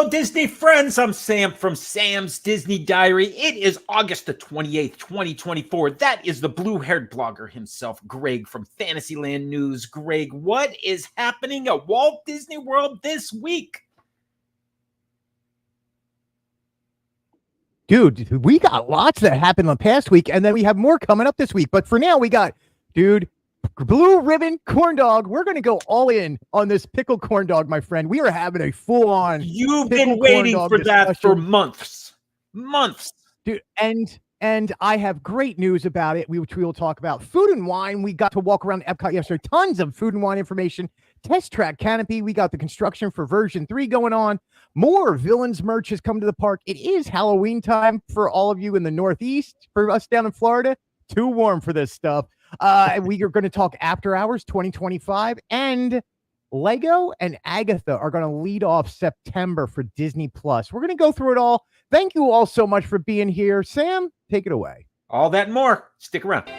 Hello, Disney friends. I'm Sam from Sam's Disney Diary. It is August the 28th, 2024. That is the blue-haired blogger himself, Greg from Fantasyland News. Greg, what is happening at Walt Disney World this week? Dude, we got lots that happened the past week, and then we have more coming up this week. But for now, we got, blue ribbon corn dog. We're going to go all in on this pickle corn dog, my friend. We are having a full-on You've been waiting for that for months. Dude, and I have great news about it, which we will talk about. Food and wine. We got to walk around Epcot yesterday. Tons of food and wine information. Test track canopy. We got the construction for version 3 going on. More villains merch has come to the park. It is Halloween time for all of you in the Northeast. For us down in Florida, too warm for this stuff. And we are going to talk After Hours 2025, and Lego and Agatha are going to lead off September for Disney Plus. We're going to go through it all. Thank you all so much for being here. Sam, take it away. All that and more. Stick around.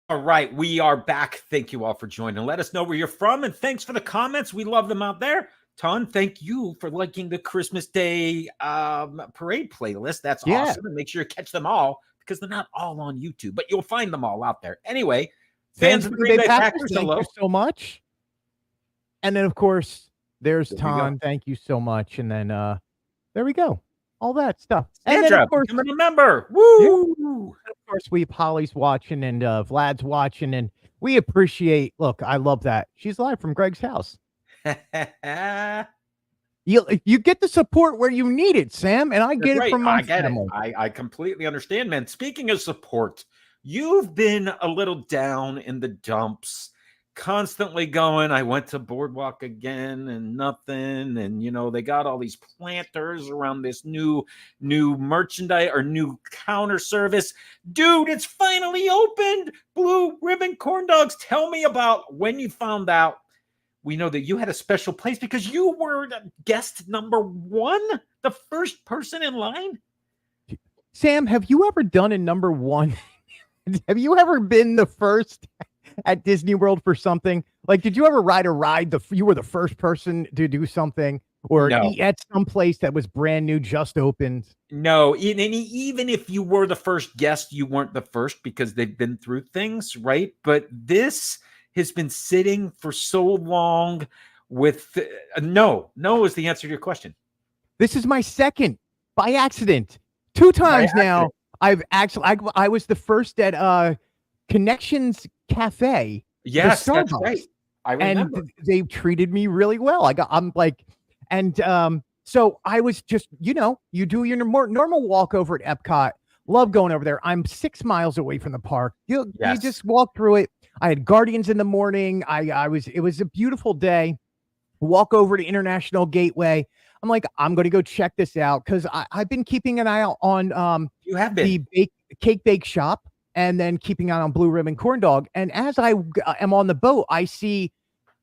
All right, we are back. Thank you all for joining. Let us know where you're from, and thanks for the comments. We love them out there. Ton, thank you for liking the Christmas Day parade playlist. That's awesome. And make sure you catch them all, because they're not all on YouTube, but you'll find them all out there. Anyway, fans of the Green Bay Packers, thank you so much. And then, of course, there's Ton. Thank you so much. And then there we go. All that stuff. And then, of course, remember, woo! And of course, Holly's watching, and Vlad's watching, and we appreciate. Look, I love that she's live from Greg's house. You get the support where you need it, Sam, and I get it from my family. I completely understand, man. Speaking of support, you've been a little down in the dumps. Constantly going, I went to Boardwalk again and nothing. And, they got all these planters around this new merchandise or new counter service. Dude, it's finally opened. Blue ribbon corn dogs. Tell me about when you found out. We know that you had a special place because you were guest number 1, the first person in line. Sam, have you ever done a number 1? Have you ever been the first at Disney World for something? Like, did you ever ride a ride? You were the first person to do something, or eat at some place that was brand new, just opened? No, and even if you were the first guest, you weren't the first because they've been through things, right? But this has been sitting for so long with no is the answer to your question. This is my second by accident. 2 times now. I was the first at Connections Cafe Yes, that's Starbucks. right. I And remember. they treated me really well. I'm like, and so I was just, you do your more normal walk over at Epcot. Love going over there. I'm 6 miles away from the park. You Yes. just walk through it. I had Guardians in the morning. It was a beautiful day. Walk over to International Gateway. I'm like, I'm going to go check this out because I've been keeping an eye out on You have the been. cake bake shop and then keeping an eye on Blue Ribbon Corn Dog. And as I am on the boat, I see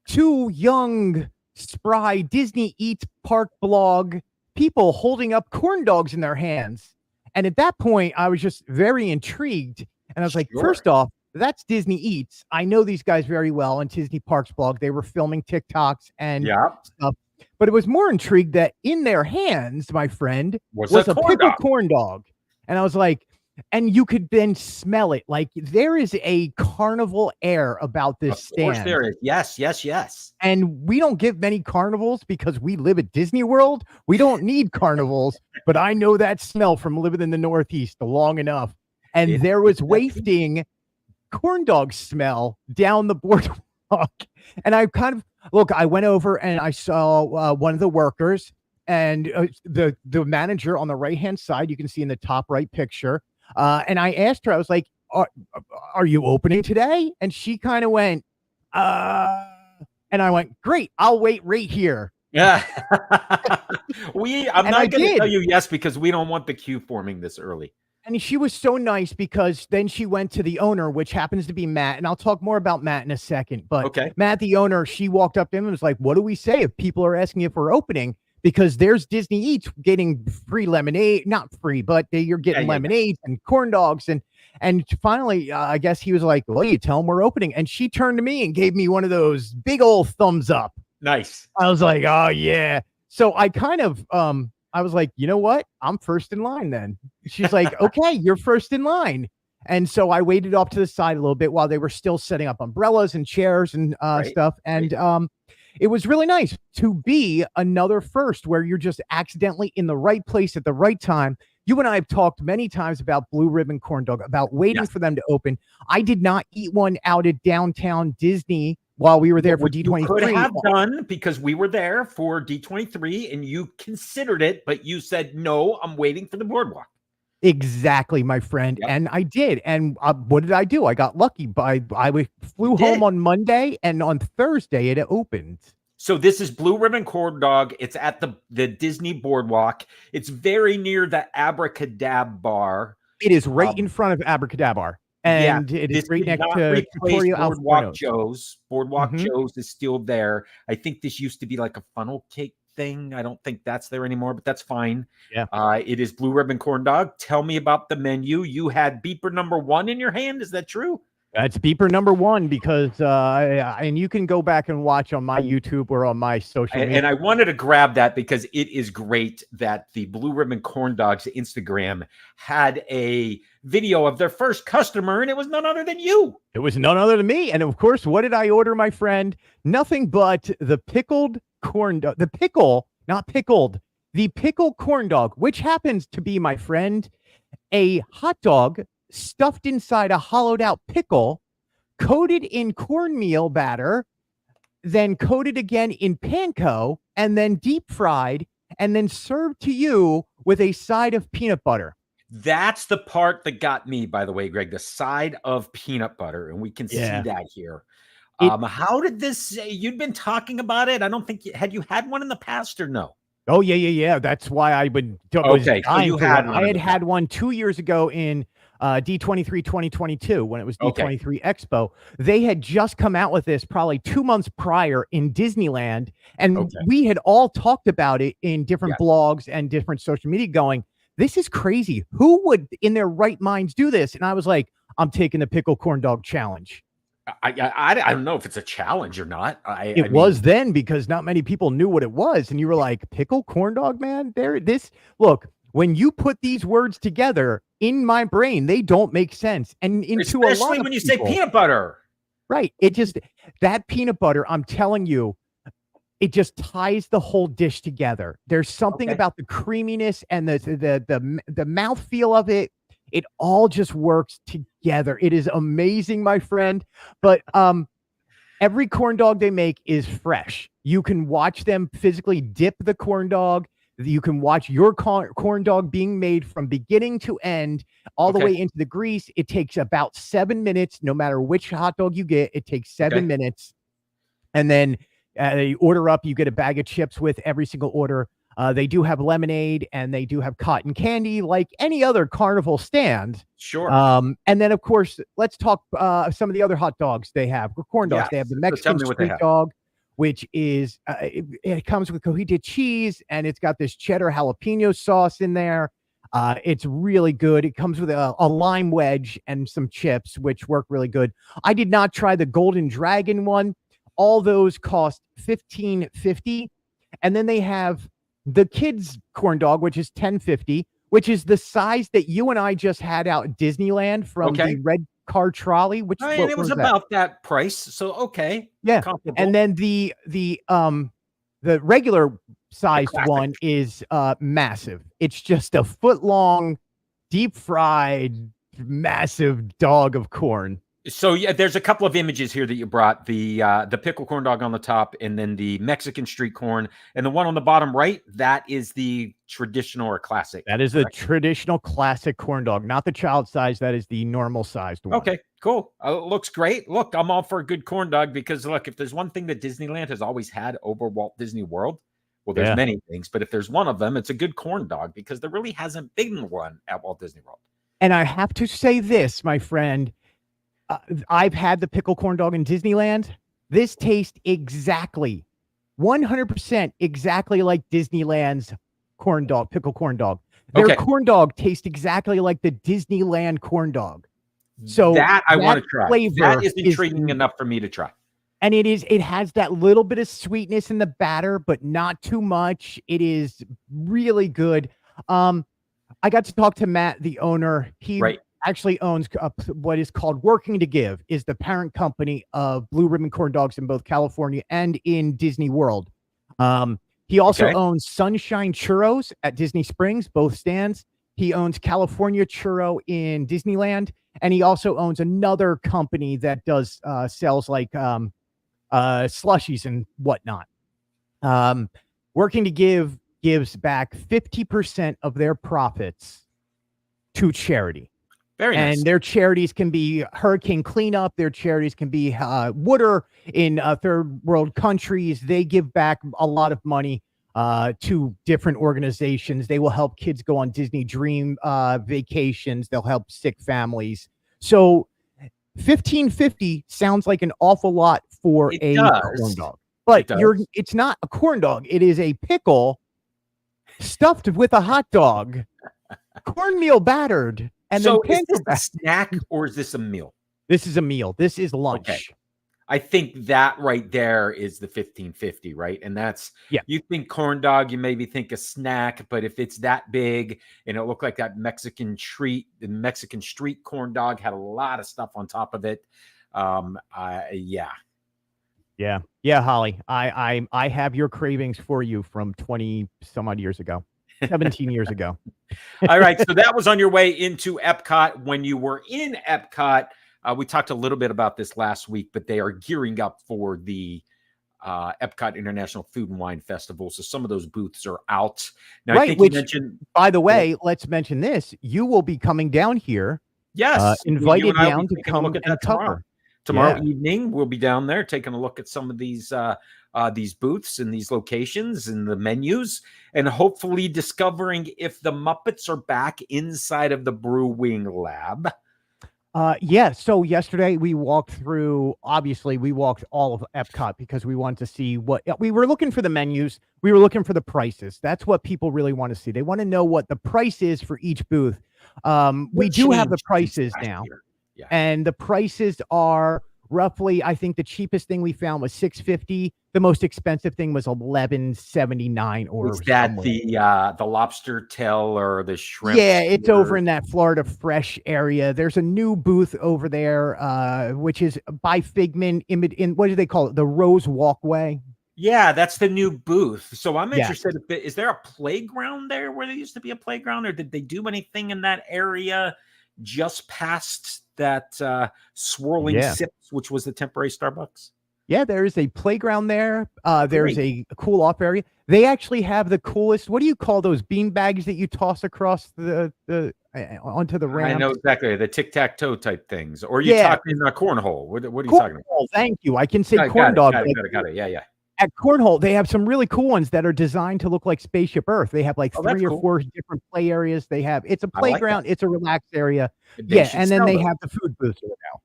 two young, spry Disney Eats Park blog people holding up corn dogs in their hands. And at that point, I was just very intrigued. And I was like, first off, that's Disney Eats. I know these guys very well on Disney Parks blog. They were filming TikToks and stuff. But it was more intrigued that in their hands, my friend, was a pickled corn dog. And I was like, and you could then smell it. Like there is a carnival air about this stand. Of course there is. Yes, yes, yes. And we don't give many carnivals because we live at Disney World. We don't need carnivals, but I know that smell from living in the Northeast long enough. And there was wafting corn dog smell down the boardwalk. And I kind of, look, I went over and I saw one of the workers and the manager on the right-hand side, you can see in the top right picture. And I asked her, I was like, are you opening today? And she kind of went, and I went, great, I'll wait right here. Yeah. I'm not going to tell you yes, because we don't want the queue forming this early. And she was so nice because then she went to the owner, which happens to be Matt. And I'll talk more about Matt in a second. But Matt, the owner, she walked up to him and was like, what do we say if people are asking if we're opening? Because there's Disney Eats getting free lemonade, not free, but you're getting lemonades and corn dogs. And finally, I guess he was like, well, you tell them we're opening. And she turned to me and gave me one of those big old thumbs up. Nice. I was like, oh, yeah. So I kind of, I was like, you know what? I'm first in line then. She's like, okay, you're first in line. And so I waited off to the side a little bit while they were still setting up umbrellas and chairs and stuff. And it was really nice to be another first where you're just accidentally in the right place at the right time. You and I have talked many times about Blue Ribbon Corn Dog, about waiting for them to open. I did not eat one out at downtown Disney while we were there for D23. You could have done because we were there for D23 and you considered it, but you said, no, I'm waiting for the boardwalk. Exactly, my friend. Yep. And I did. And what did I do? I got lucky. I flew home on Monday and on Thursday it opened. So this is Blue Ribbon Corn Dog. It's at the Disney Boardwalk. It's very near the Abracadabra bar. It is right in front of Abracadabra. And it is right next to Boardwalk Joe's. Boardwalk Joe's is still there. I think this used to be like a funnel cake thing. I don't think that's there anymore, but that's fine. Yeah. It is Blue Ribbon Corn Dog. Tell me about the menu. You had beeper number 1 in your hand. Is that true? That's beeper number 1 because and you can go back and watch on my YouTube or on my social media. And I wanted to grab that because it is great that the Blue Ribbon Corn Dog's Instagram had a video of their first customer, and it was none other than you. It was none other than me. And of course, what did I order, my friend? Nothing but the pickled corn dog, the pickle, not pickled, the pickled corn dog, which happens to be, my friend, a hot dog stuffed inside a hollowed out pickle, coated in cornmeal batter, then coated again in panko, and then deep fried, and then served to you with a side of peanut butter. That's the part that got me, by the way, Greg, the side of peanut butter. And we can see that here. How did this, you'd been talking about it. I don't think, had you had one in the past or no? Oh, yeah. That's why I would. Okay, so you had one. I had one 2 years ago in D23 2022 when it was D23 Expo. They had just come out with this probably 2 months prior in Disneyland. And we had all talked about it in different blogs and different social media going, this is crazy. Who would in their right minds do this? And I was like, I'm taking the pickle corn dog challenge. I don't know if it's a challenge or not. It was then because not many people knew what it was. And you were like, pickle corn dog, man, look, when you put these words together in my brain, they don't make sense. And especially when you say peanut butter. Right. That peanut butter, I'm telling you, it just ties the whole dish together. There's something about the creaminess and the mouthfeel of it. It all just works together. It is amazing, my friend. But every corn dog they make is fresh. You can watch them physically dip the corn dog. You can watch your corn dog being made from beginning to end, all the way into the grease. It takes about 7 minutes, no matter which hot dog you get. It takes 7 minutes. And then you order up, you get a bag of chips with every single order. They do have lemonade and they do have cotton candy like any other carnival stand. Sure. And then, of course, let's talk some of the other hot dogs they have. Corn dogs. Yes. They have the Mexican street dog, which is it comes with cojita cheese and it's got this cheddar jalapeno sauce in there. It's really good. It comes with a lime wedge and some chips, which work really good. I did not try the Golden Dragon one. All those cost $15.50. And then they have the kids corn dog, which is $10.50, which is the size that you and I just had out at Disneyland from the red car trolley, which and it was about that price. So yeah. And then the regular sized one is massive. It's just a foot long, deep fried, massive dog of corn. So yeah, there's a couple of images here that you brought, the pickle corn dog on the top, and then the Mexican street corn, and the one on the bottom right, that is the traditional or classic. That is the traditional classic corn dog, not the child size. That is the normal sized one. Okay, cool. Looks great. Look, I'm all for a good corn dog because look, if there's one thing that Disneyland has always had over Walt Disney World, well, there's many things, but if there's one of them, it's a good corn dog because there really hasn't been one at Walt Disney World. And I have to say this, my friend. I've had the pickle corn dog in Disneyland. This tastes exactly, 100% exactly like Disneyland's corn dog, pickle corn dog. Their corn dog tastes exactly like the Disneyland corn dog. So that I want to try. That is intriguing enough for me to try. And it has that little bit of sweetness in the batter, but not too much. It is really good. I got to talk to Matt, the owner. He actually owns what is called Working to Give, is the parent company of Blue Ribbon Corn Dogs in both California and in Disney World. He also owns Sunshine Churros at Disney Springs, both stands. He owns California Churro in Disneyland, and he also owns another company that does sells like slushies and whatnot. Working to Give gives back 50% of their profits to charity. Very nice. And their charities can be hurricane cleanup. Their charities can be water in third world countries. They give back a lot of money to different organizations. They will help kids go on Disney Dream vacations. They'll help sick families. So $15.50 sounds like an awful lot for a corn dog. But it's not a corn dog. It is a pickle stuffed with a hot dog, cornmeal battered. And so is this a snack or is this a meal? This is a meal. This is lunch. Okay. I think that right there is the $15.50, right? And that's, you think corn dog, you maybe think a snack, but if it's that big and it looked like that Mexican treat, the Mexican street corn dog had a lot of stuff on top of it. Yeah, Holly, I have your cravings for you from 20 some odd years ago. 17 years ago. All right. So that was on your way into Epcot. When you were in Epcot, we talked a little bit about this last week, but they are gearing up for the Epcot International Food and Wine Festival. So some of those booths are out. Now, I think you mentioned, by the way, let's mention this. You will be coming down here. Yes. Invited down to come and cover. Tomorrow evening, we'll be down there taking a look at some of these booths and these locations and the menus, and hopefully discovering if the Muppets are back inside of the brewing lab. So yesterday we walked through, obviously we walked all of Epcot because we wanted to see what we were looking for. The menus, we were looking for the prices. That's what people really want to see. They want to know what the price is for each booth. We do have the prices now. And the prices are roughly, I think the cheapest thing we found was $6.50. The most expensive thing was $11.79. Or is that the lobster tail or the shrimp? Yeah, it's over in that Florida Fresh area. There's a new booth over there, which is by Figment in what do they call it? The Rose Walkway. Yeah, that's the new booth. So I'm interested. Is there a playground there where there used to be a playground, or did they do anything in that area just past that swirling sips, which was the temporary Starbucks? Yeah, there is a playground there. There's Great. a cool off area. They actually have the coolest. What do you call those bean bags that you toss across the onto the I know ramps? exactly the tic-tac-toe type things. Or you Yeah, talking cornhole? What are you talking about? cornhole. Thank you. I can say Got corn it. dog. Got But it. Got it. Got it. Yeah, yeah. at cornhole, they have some really cool ones that are designed to look like Spaceship Earth. They have like Oh, that's 3 or cool. 4 different play areas. It's a I like that. playground. It's a relaxed area. They Yeah, should and then sell they those. have the food booths now.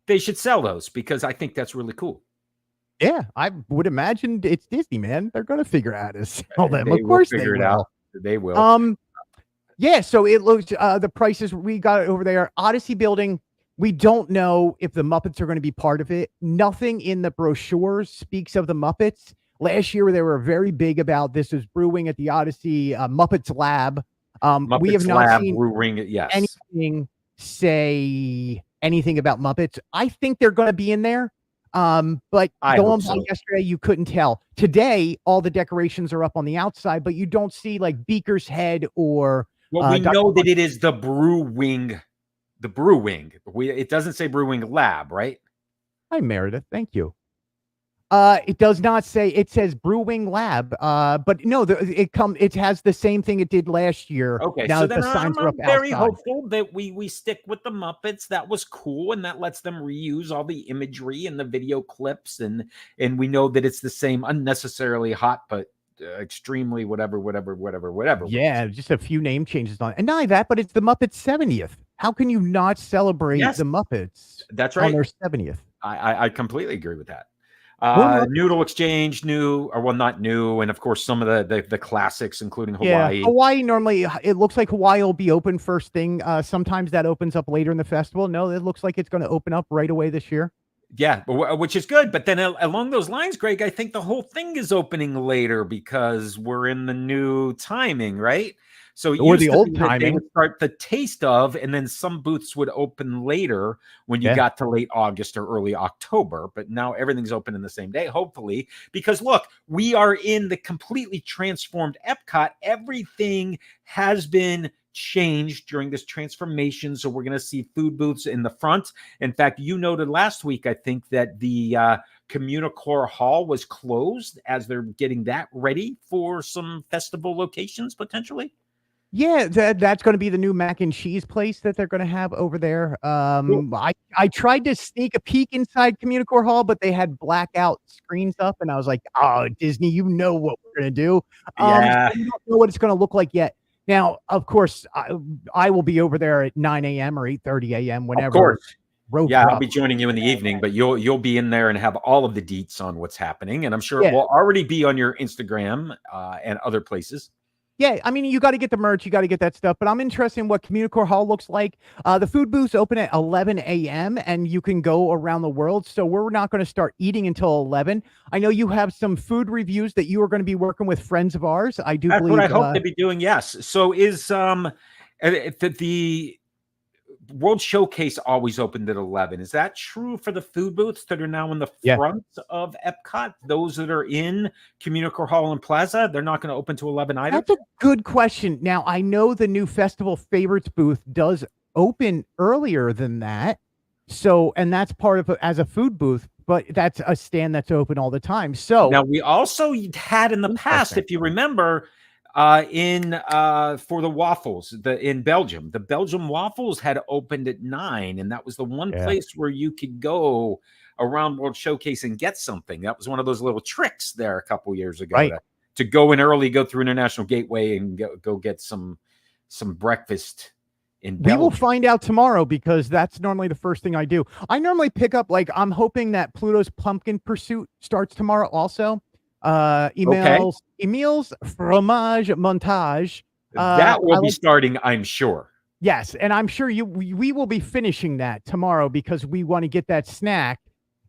They should sell those because I think that's really cool. Yeah, I would imagine it's Disney, man. They're gonna figure out how to sell them. They Of will course they figure it will. out. They will. Um, yeah, so it looks the prices we got it over there. Odyssey building. We don't know if the Muppets are going to be part of it. Nothing in the brochures speaks of the Muppets. Last year they were very big about this is brewing at the Odyssey Muppets Lab. We have Muppets not Lab seen Brewing. Yes. anything say anything about Muppets. I think they're going to be in there. But I going hope by so. yesterday, you couldn't tell. Today, all the decorations are up on the outside, but you don't see like Beaker's head or Well, we Dr. know that it is the Brew Wing. The Brew Wing. It doesn't say Brewing Lab, right? Hi, Meredith. Thank you. It does not say. It says Brewing Lab. But no, it has the same thing it did last year. Okay, Now so that the then signs are up I'm very outside. hopeful that we stick with the Muppets. That was cool, and that lets them reuse all the imagery and the video clips, and we know that it's the same unnecessarily hot, but extremely whatever. Yeah, just a few name changes on it. And not only that, but it's the Muppets 70th. How can you not celebrate Yes, the Muppets that's on right. their 70th? I completely agree with that. Well, Noodle Exchange, new, or well, not new, and of course some of the classics, including yeah, Hawaii. Hawaii normally it looks like Hawaii will be open first thing. Sometimes that opens up later in the festival. No, it looks like it's going to open up right away this year. Yeah, which is good. But then along those lines, Greg, I think the whole thing is opening later because we're in the new timing, right? So it Or used the to old be that they timing. would start the taste of, and then some booths would open later when you Yeah. got to late August or early October. But now everything's open in the same day, hopefully, because look, we are in the completely transformed Epcot. Everything has been changed during this transformation. So we're going to see food booths in the front. In fact, you noted last week, I think, that the CommuniCore Hall was closed as they're getting that ready for some festival locations potentially. Yeah, that's going to be the new mac and cheese place that they're going to have over there. Cool. I tried to sneak a peek inside CommuniCore Hall, but they had blackout screens up, and I was like, "Oh, Disney, you know what we're going to do." Yeah. So we don't know what it's going to look like yet. Now, of course, I will be over there at 9 a.m. or 8:30 a.m. whenever. Of course. Rope Yeah, I'll drop. be joining you in the evening, but you'll be in there and have all of the deets on what's happening, and I'm sure it Yeah. will already be on your Instagram and other places. Yeah, I mean, you got to get the merch, you got to get that stuff. But I'm interested in what CommuniCore Hall looks like. The food booths open at 11 a.m. and you can go around the world. So we're not going to start eating until 11. I know you have some food reviews that you are going to be working with friends of ours. I do That's believe. what I hope to be doing. Yes. So is the World Showcase always opened at 11? Is that true for the food booths that are now in the front of Epcot? Those that are in CommuniCore Hall and Plaza, they're not going to open to 11 either? That's a good question. Now, I know the new Festival Favorites booth does open earlier than that. So, and that's part of as a food booth, but that's a stand that's open all the time. So now we also had in the past, if you remember, for the waffles, in Belgium, the Belgium waffles had opened at 9, and that was the one place where you could go around World Showcase and get something. That was one of those little tricks there a couple years ago to go in early, go through International Gateway, and go get some breakfast. We will find out tomorrow because that's normally the first thing I do. I normally pick up, like, I'm hoping that Pluto's Pumpkin Pursuit starts tomorrow also. Emil's Fromage Montage. That will be starting, I'm sure. Yes, and I'm sure we will be finishing that tomorrow because we want to get that snack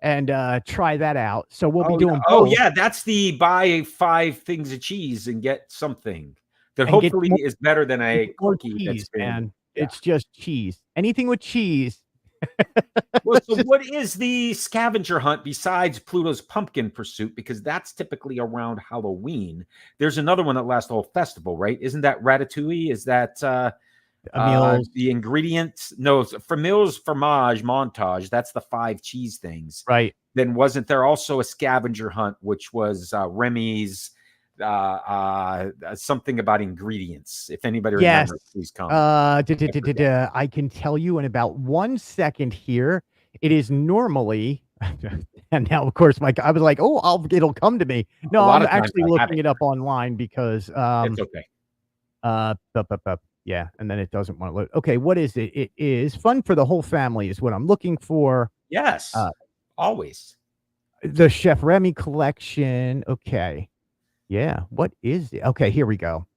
and try that out. So we'll be doing both. Oh, yeah, that's the buy 5 things of cheese and get something that hopefully is better than a cookie. Cheese, man. Yeah. It's just cheese. Anything with cheese. Well, so what is the scavenger hunt besides Pluto's Pumpkin Pursuit? Because that's typically around Halloween. There's another one that lasts the whole festival, right? Isn't that Ratatouille? Is that Meals. The ingredients, no, for meals, fromage, montage, that's the 5 cheese things. Right. Then wasn't there also a scavenger hunt, which was Remy's something about ingredients? If anybody remembers, please comment. I can tell you in about 1 second here. It is normally, and now of course, Mike, I was like, oh, it'll come to me. No, I'm actually looking it up online because it's okay. Yeah, and then it doesn't want to load. Okay, what is it? It is fun for the whole family is what I'm looking for. Yes, always. The Chef Remy collection. Okay. Yeah, what is it? Okay, here we go.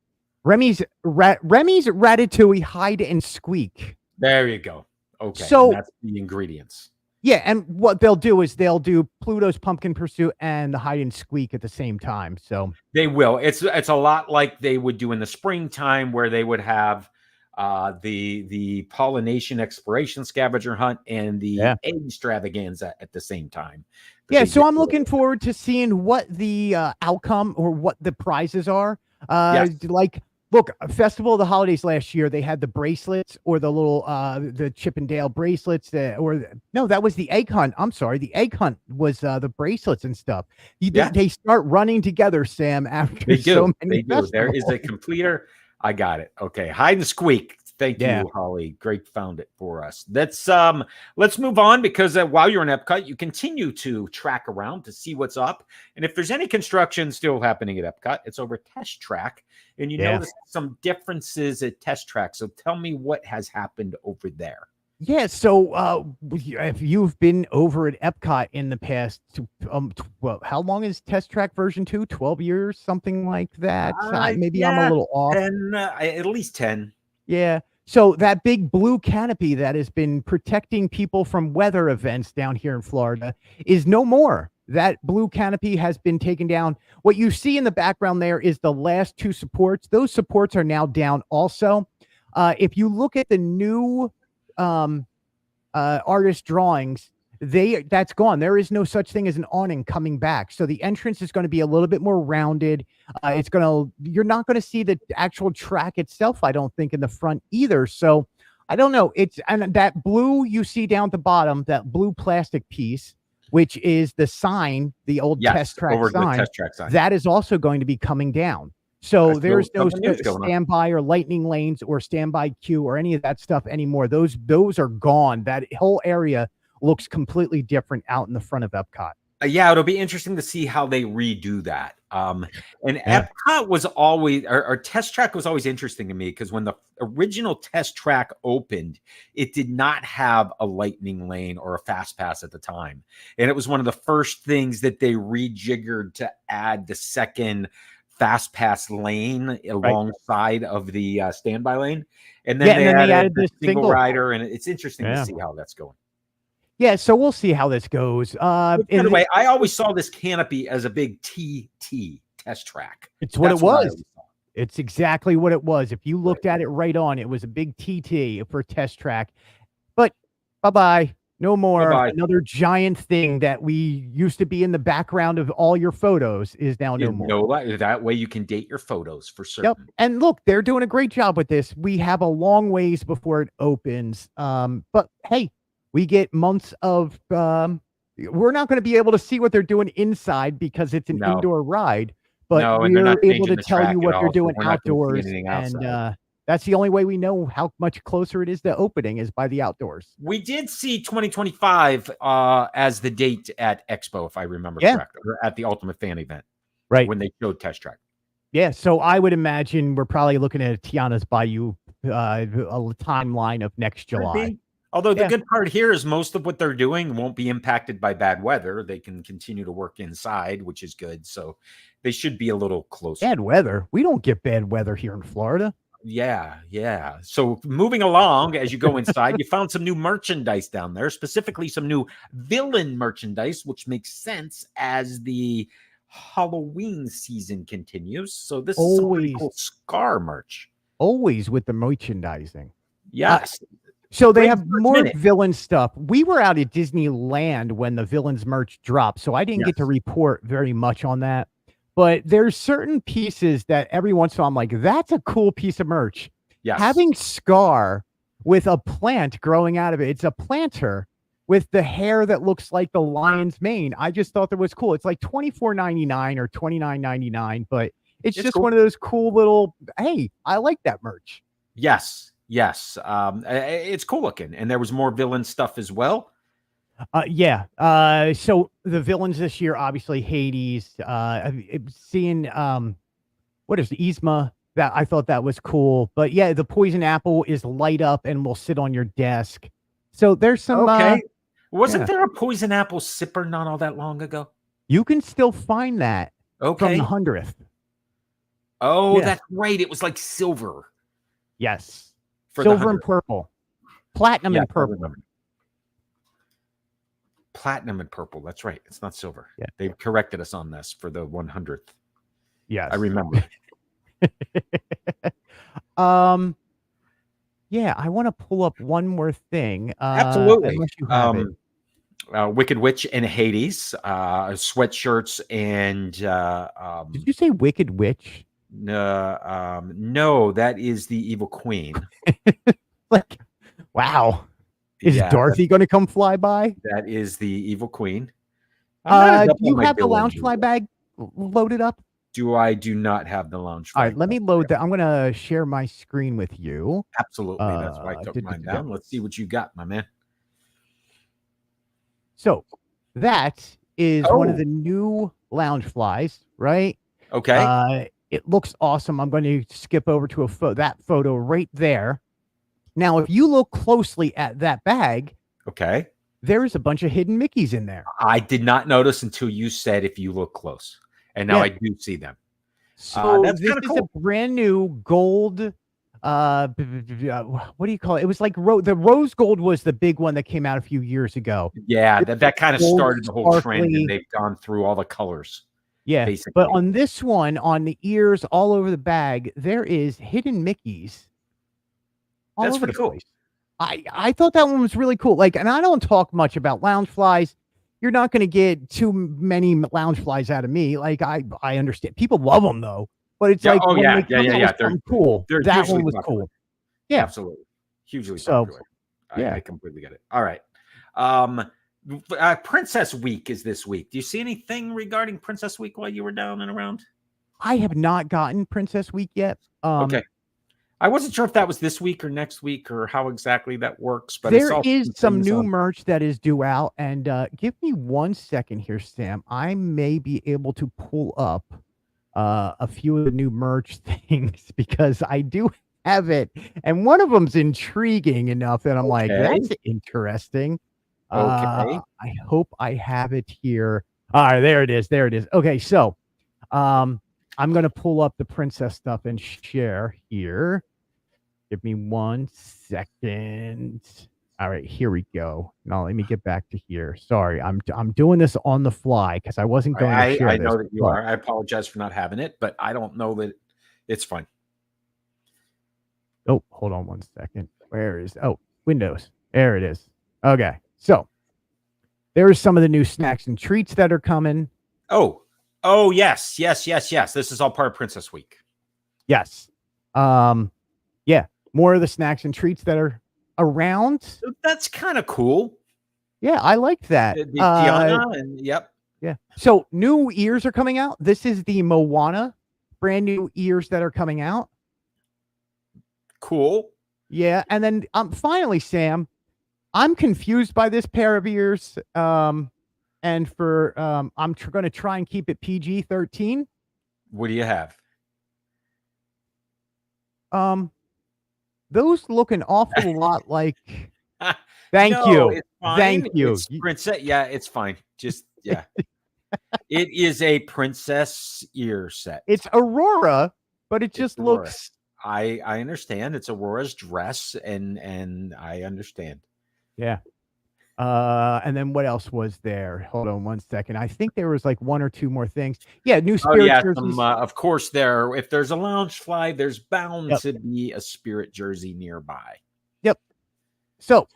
Remy's Ratatouille Hide and Squeak. There you go. Okay, so that's the ingredients. Yeah, and what they'll do is they'll do Pluto's Pumpkin Pursuit and the Hide and Squeak at the same time. So they will. It's a lot like they would do in the springtime, where they would have the pollination exploration scavenger hunt and the egg extravaganza at the same time. Yeah, so I'm looking forward to seeing what the outcome or what the prizes are. Like, look, Festival of the Holidays last year, they had the bracelets or the little the Chip and Dale bracelets that was the egg hunt. I'm sorry, the egg hunt was the bracelets and stuff. They start running together, Sam, after they do. So many festivals. There is a completer. I got it. Okay, Hide and Squeak. Thank you, Holly. Great, found it for us. Let's move on, because while you're in Epcot, you continue to track around to see what's up. And if there's any construction still happening at Epcot, it's over Test Track. And you notice some differences at Test Track. So tell me what has happened over there. Yeah, so if you've been over at Epcot in the past, how long is Test Track version 2? 12 years, something like that? Maybe I'm a little off. 10, at least 10. Yeah. So that big blue canopy that has been protecting people from weather events down here in Florida is no more. That blue canopy has been taken down. What you see in the background there is the last 2 supports. Those supports are now down also. If you look at the new artist drawings, that's gone. There is no such thing as an awning coming back. So the entrance is going to be a little bit more rounded. You're not going to see the actual track itself, I don't think, in the front either. So I don't know. And that blue you see down at the bottom, that blue plastic piece, which is the sign, the old Test Track sign, that is also going to be coming down. So there's no standby or lightning lanes or standby queue or any of that stuff anymore. Those are gone. That whole area looks completely different out in the front of Epcot. Yeah, it'll be interesting to see how they redo that. Epcot was always, or Test Track was always interesting to me, because when the original Test Track opened, it did not have a lightning lane or a fast pass at the time. And it was one of the first things that they rejiggered to add the second fast pass lane alongside of the standby lane. And then they added the single rider, and it's interesting to see how that's going. Yeah, so we'll see how this goes. By the way, I always saw this canopy as a big TT Test Track. It's what it was. It's exactly what it was. If you looked at it right on, it was a big TT for Test Track. But bye-bye. No more. Bye-bye. Another giant thing that we used to be in the background of all your photos is now no more. No, that way you can date your photos for certain. Yep. And look, they're doing a great job with this. We have a long ways before it opens. But hey, we get months of we're not going to be able to see what they're doing inside because it's an indoor ride, but we're able to tell you what they're doing outdoors. And that's the only way we know how much closer it is to opening, is by the outdoors. We did see 2025 as the date at Expo, if I remember correctly, or at the Ultimate Fan event, right, when they showed Test Track. Yeah, so I would imagine we're probably looking at Tiana's Bayou a timeline of next July. Although the good part here is most of what they're doing won't be impacted by bad weather. They can continue to work inside, which is good. So they should be a little closer. Bad weather? We don't get bad weather here in Florida. Yeah. So moving along, as you go inside, you found some new merchandise down there, specifically some new villain merchandise, which makes sense as the Halloween season continues. So this is some pretty cool Scar merch. Always with the merchandising. Yes. So they have more villain stuff. We were out at Disneyland when the villains merch dropped, so I didn't get to report very much on that. But there's certain pieces that every once in a while I'm like, that's a cool piece of merch. Yes. Having Scar with a plant growing out of it. It's a planter with the hair that looks like the lion's mane. I just thought that was cool. It's like $24.99 or $29.99, but it's just cool. one of those cool little, hey, I like that merch. Yes. It's cool looking. And there was more villain stuff as well. Yeah. So the villains this year, obviously Hades, seeing, what is Yzma? That I thought that was cool, but yeah, the poison apple is light up and will sit on your desk. So there's some, Wasn't there a poison apple sipper not all that long ago? You can still find that from the 100th. Oh, yeah. That's right. It was like silver. Yes. Silver and purple. Platinum and purple. Platinum and purple. That's right. It's not silver. Yeah. They've corrected us on this for the 100th. Yes. I remember. Yeah, I want to pull up one more thing. Absolutely. Unless you have it. Wicked Witch and Hades, sweatshirts and did you say Wicked Witch? No, that is the evil queen. Like, wow. Is Dorothy going to come fly by? That is the evil queen. Do you have the Loungefly bag loaded up? I do not have the Loungefly. All right, let me load that. I'm going to share my screen with you. Absolutely. That's why I took mine down. Let's see what you got, my man. So that is one of the new Loungeflies, right? Okay. It looks awesome. I'm going to skip over to that photo right there. Now, if you look closely at that bag, okay, there's a bunch of hidden Mickeys in there. I did not notice until you said if you look close. And now I do see them. So this is cool. A brand new gold. What do you call it? It was like the rose gold was the big one that came out a few years ago. Yeah, that kind of started the whole trend, and they've gone through all the colors. Yeah, basically. But on this one, on the ears, all over the bag, there is hidden Mickeys. That's pretty cool. I thought that one was really cool. Like, and I don't talk much about Loungeflies. You're not going to get too many Loungeflies out of me. Like, I understand people love them though, but it's like, they're cool. That one was cool. Yeah, absolutely, hugely popular. I completely get it. All right, Princess Week is this week. Do you see anything regarding Princess Week while you were down and around? I have not gotten Princess Week yet. Okay. I wasn't sure if that was this week or next week or how exactly that works, but there is some new merch that is due out. And give me 1 second here, Sam. I may be able to pull up a few of the new merch things because I do have it. And one of them's intriguing enough that I'm like, that's interesting. I hope I have it here. All right, there it is. There it is. Okay, so I'm going to pull up the princess stuff and share here. Give me 1 second. All right, here we go. Now let me get back to here. Sorry, I'm doing this on the fly because I wasn't going to share this. I know that you are. I apologize for not having it, but I don't know that it's fine. Oh, hold on 1 second. Where is? Oh, Windows. There it is. Okay, so there's some of the new snacks and treats that are coming. Oh, yes. This is all part of Princess Week. Yes. Yeah. More of the snacks and treats that are around. That's kind of cool. Yeah, I like that. Yep. Yeah. So new ears are coming out. This is the Moana brand new ears that are coming out. Cool. Yeah. And then finally, Sam, I'm confused by this pair of ears. And for I'm going to try and keep it PG-13. What do you have? Those look an awful lot like. Thank you. Thank you. It's princess. Yeah, it's fine. Just it is a princess ear set. It's Aurora, but it just looks. I understand. It's Aurora's dress, and I understand. Yeah. And then what else was there? Hold on 1 second. I think there was like 1 or 2 more things. Yeah, new Spirit jerseys. Of course, if there's a Loungefly, there's bound to be a Spirit jersey nearby. Yep. So,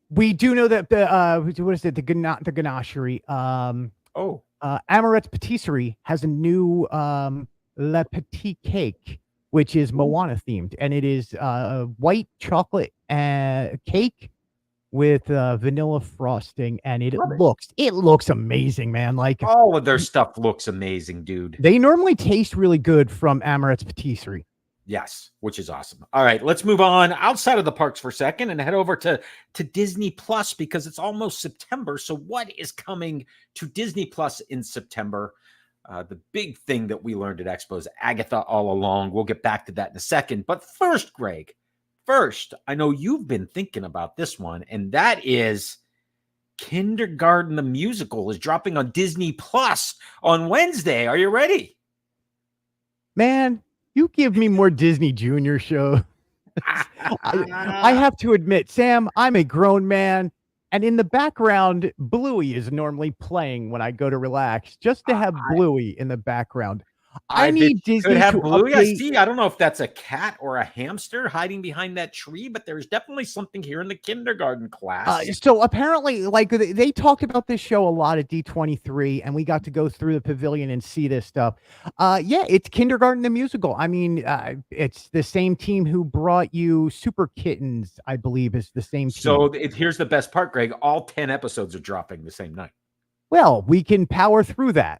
we do know that what is it? The ganachery. Amaret's Patisserie has a new Le Petit Cake, which is Moana themed, and it is white chocolate cake with vanilla frosting, and it looks amazing, man. Like all of their stuff looks amazing, dude. they normally taste really good from Amaret's Patisserie. Yes, which is awesome. All right, let's move on outside of the parks for a second and head over to Disney Plus, because it's almost September. So what is coming to Disney Plus in September? The big thing that we learned at Expo is Agatha all along. We'll get back to that in a second. But first, Greg, I know you've been thinking about this one, and that is Kindergarten the Musical is dropping on Disney Plus on Wednesday. Are you ready? Man, you give me more Disney Junior show. I have to admit, Sam, I'm a grown man, and in the background, Bluey is normally playing when I go to relax, just to have Bluey in the background. I need Disney to Bluey. update. I see. I don't know if that's a cat or a hamster hiding behind that tree, but there's definitely something here in the kindergarten class. So apparently, like they talked about this show a lot at D23, and we got to go through the pavilion and see this stuff. Yeah, it's Kindergarten the Musical. I mean, it's the same team who brought you Super Kittens, I believe, is the same team. So here's the best part, Greg. All 10 episodes are dropping the same night. Well, we can power through that.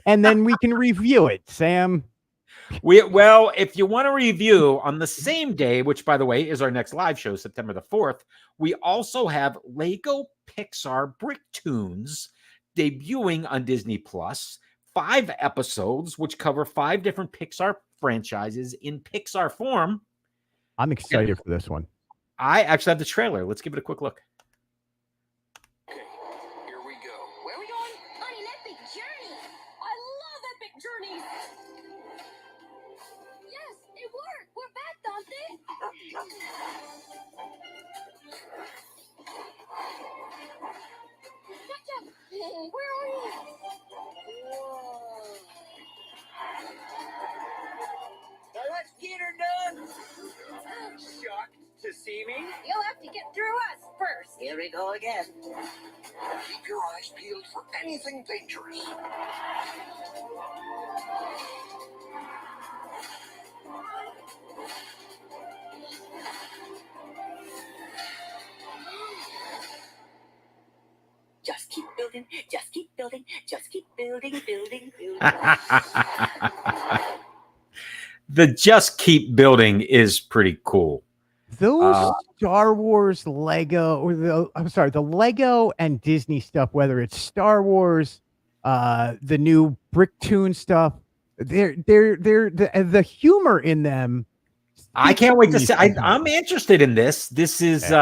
And then we can review it, Sam. Well, if you want to review on the same day, which, by the way, is our next live show, September the 4th, we also have Lego Pixar Brick Tunes debuting on Disney Plus. 5 episodes, which cover 5 different Pixar franchises in Pixar form. I'm excited for this one. I actually have the trailer. Let's give it a quick look. Journeys. Yes, it worked. We're back, Dante. Chacha, where are you? Whoa. Now let's get her done. Shocked to see me? You'll have to get through us first. Here we go again. Keep your eyes peeled for anything dangerous. Just keep building, just keep building, just keep building. The just keep building is pretty cool. Those Star Wars Lego, or the Lego and Disney stuff, whether it's Star Wars, the new Bricktoon stuff, the humor in them. I can't wait to see. I'm interested in this. This is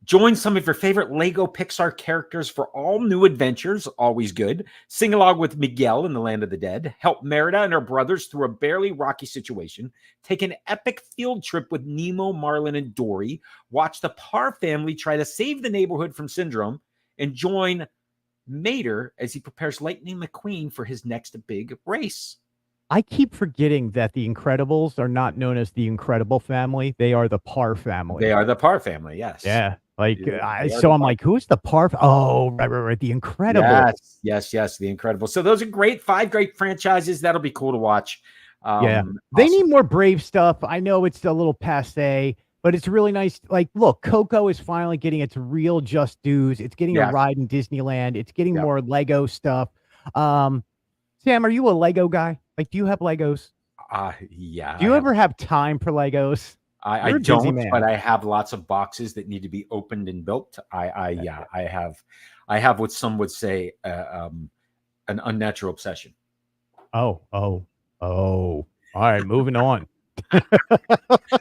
join some of your favorite Lego Pixar characters for all new adventures. Always good. Sing along with Miguel in the Land of the Dead. Help Merida and her brothers through a barely rocky situation. Take an epic field trip with Nemo, Marlin, and Dory. Watch the Parr family try to save the neighborhood from Syndrome. And join Mater as he prepares Lightning McQueen for his next big race. I keep forgetting that the Incredibles are not known as the Incredible family. They are the Parr family. They are the Parr family, yes. Yeah. Like, I'm like, who's the Parr? Oh, right. The Incredibles. Yes. The Incredibles. So those are great. 5 great franchises. That'll be cool to watch. Yeah. They need more Brave stuff. I know it's a little passe, but it's really nice. Like, look, Coco is finally getting its real just dues. It's getting a ride in Disneyland. It's getting more Lego stuff. Sam, are you a Lego guy? Like, do you have Legos? Yeah. Do you ever have time for Legos? I don't, but I have lots of boxes that need to be opened and built. I have what some would say an unnatural obsession. Oh. All right, moving on.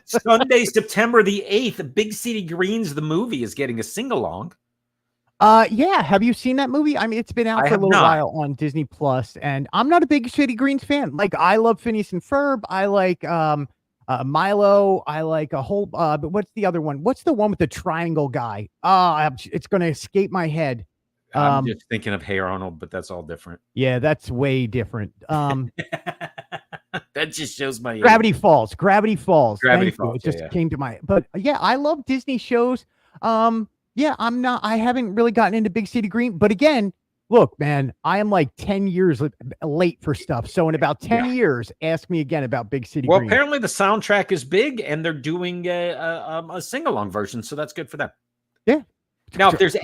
Sunday, September the 8th, Big City Greens, the movie, is getting a sing-along. Yeah. Have you seen that movie? I mean, it's been out for a little while on Disney Plus, and I'm not a Big City Greens fan. Like, I love Phineas and Ferb. I like Milo. I like a whole. But what's the other one? What's the one with the triangle guy? It's going to escape my head. I'm just thinking of Hey Arnold, but that's all different. Yeah, that's way different. That just shows my Gravity Falls. It just came to my. But yeah, I love Disney shows. Yeah, I haven't really gotten into Big City Green, but again, Look, man, I am like 10 years late for stuff. So in about 10 years, ask me again about Big City Well, Green. apparently the soundtrack is big, and they're doing a sing-along version, so that's good for them. Yeah. Now, if there's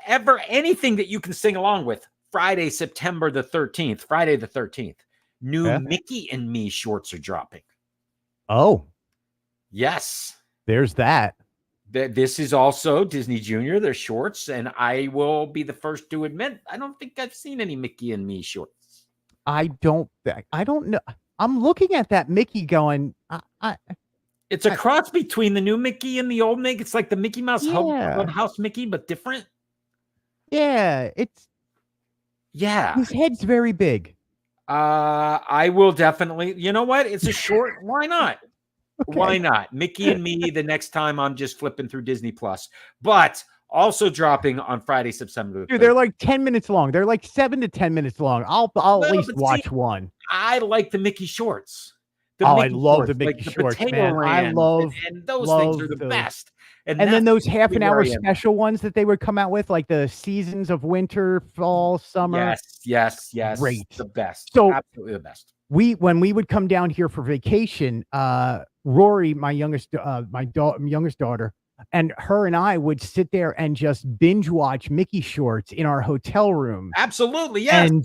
ever anything that you can sing along with, Friday the 13th, new Mickey and Me shorts are dropping. Oh, yes. There's that. This is also Disney Junior, their shorts, and I will be the first to admit, I don't think I've seen any Mickey and Me shorts. I don't know. I'm looking at that Mickey going, it's a cross between the new Mickey and the old Mickey. It's like the Mickey Mouse Clubhouse Mickey, but different. Yeah, his head's very big. I will definitely, you know what? It's a short. Why not? Okay. Why not? Mickey and Me the next time I'm just flipping through Disney Plus. But also dropping on Friday, September 3rd. Dude, they're like 10 minutes long. They're like 7 to 10 minutes long. I'll at least watch one. I like the Mickey shorts. I love the Mickey shorts, man. I love and those things are the best. And then those half-an-hour special ones that they would come out with, like the seasons of winter, fall, summer. Yes. Great. The best. So absolutely the best. When we would come down here for vacation, Rory, my youngest daughter, and her and I would sit there and just binge watch Mickey shorts in our hotel room. Absolutely, yes. And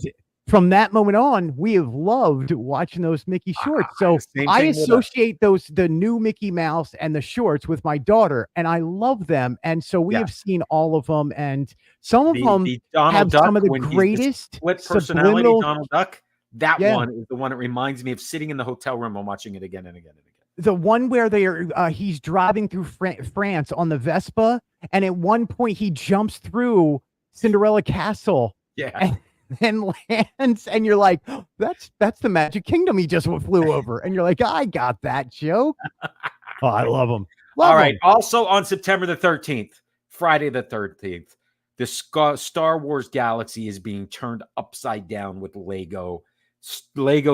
from that moment on, we have loved watching those Mickey shorts. So I associate the new Mickey Mouse and the shorts with my daughter, and I love them. And so we have seen all of them, and some of them have some of the greatest split personality Donald Duck. That one is the one that reminds me of sitting in the hotel room and watching it again and again and again. The one where he's driving through France on the Vespa, and at one point he jumps through Cinderella Castle. Yeah. And lands, and you're like, oh, that's the Magic Kingdom he just flew over. And you're like, I got that joke. Oh, I love them. All right. Also on September the 13th, Friday the 13th, the Star Wars galaxy is being turned upside down with Lego